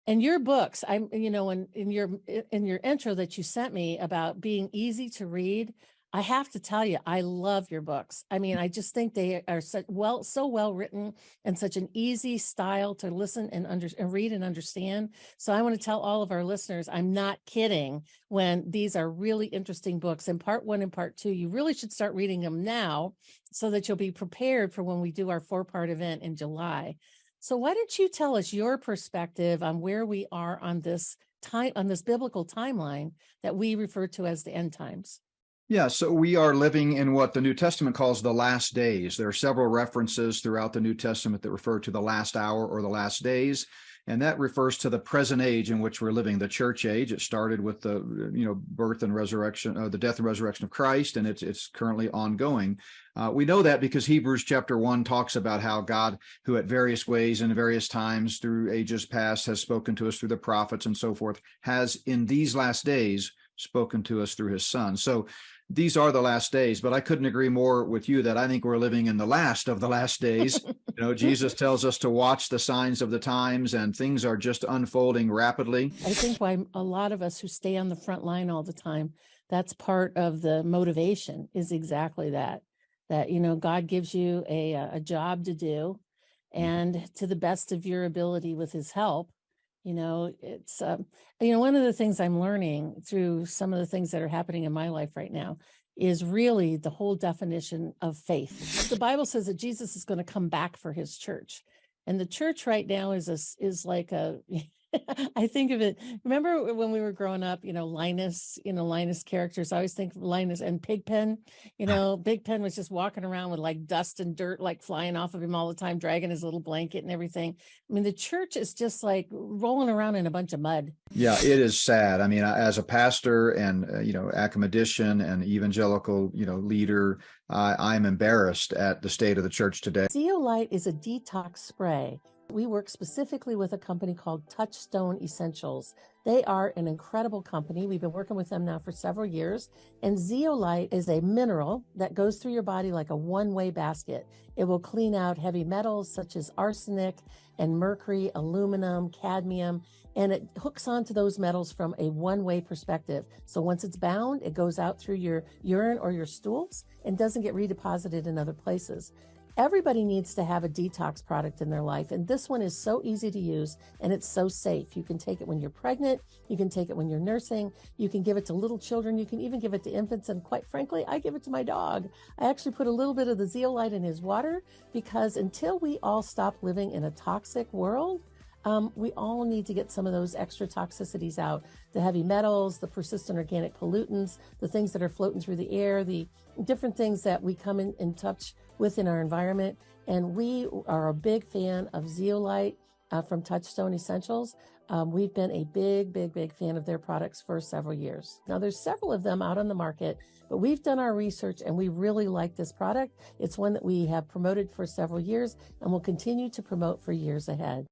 And your books, in your intro that you sent me about being easy to read, I have to tell you, I love your books. I mean, I just think they are so well written and such an easy style to listen and read and understand. So I want to tell all of our listeners, I'm not kidding when these are really interesting books. And part 1 and part 2, you really should start reading them now so that you'll be prepared for when we do our 4-part event in July. So why don't you tell us your perspective on where we are on this biblical timeline that we refer to as the end times? Yeah, so we are living in what the New Testament calls the last days. There are several references throughout the New Testament that refer to the last hour or the last days, and that refers to the present age in which we're living, the church age. It started with the birth and resurrection, the death and resurrection of Christ, and it's currently ongoing. We know that because Hebrews chapter 1 talks about how God, who at various ways and various times through ages past has spoken to us through the prophets and so forth, has in these last days spoken to us through his Son. So these are the last days, but I couldn't agree more with you that I think we're living in the last of the last days. Jesus tells us to watch the signs of the times, and things are just unfolding rapidly. I think why a lot of us who stay on the front line all the time, that's part of the motivation, is exactly that God gives you a job to do, and to the best of your ability with his help. It's one of the things I'm learning through some of the things that are happening in my life right now is really the whole definition of faith. The Bible says that Jesus is going to come back for his church, and the church right now is like a I think of it. Remember when we were growing up, Linus characters. I always think of Linus and Pigpen. Pigpen was just walking around with like dust and dirt like flying off of him all the time, dragging his little blanket and everything. I mean, the church is just like rolling around in a bunch of mud. Yeah, it is sad. I mean, as a pastor and academician and evangelical leader, I'm embarrassed at the state of the church today. Zeolite is a detox spray. We work specifically with a company called Touchstone Essentials. They are an incredible company. We've been working with them now for several years. And zeolite is a mineral that goes through your body like a one-way basket. It will clean out heavy metals such as arsenic and mercury, aluminum, cadmium, and it hooks onto those metals from a one-way perspective. So once it's bound, it goes out through your urine or your stools and doesn't get redeposited in other places. Everybody needs to have a detox product in their life, and this one is so easy to use, and it's so safe. You can take it when you're pregnant, you can take it when you're nursing, you can give it to little children, you can even give it to infants, and quite frankly, I give it to my dog. I actually put a little bit of the zeolite in his water, because until we all stop living in a toxic world, we all need to get some of those extra toxicities out. The heavy metals, the persistent organic pollutants, the things that are floating through the air, the different things that we come in touch with in our environment. And we are a big fan of zeolite from Touchstone Essentials. We've been a big fan of their products for several years. Now, there's several of them out on the market, but we've done our research and we really like this product. It's one that we have promoted for several years and will continue to promote for years ahead.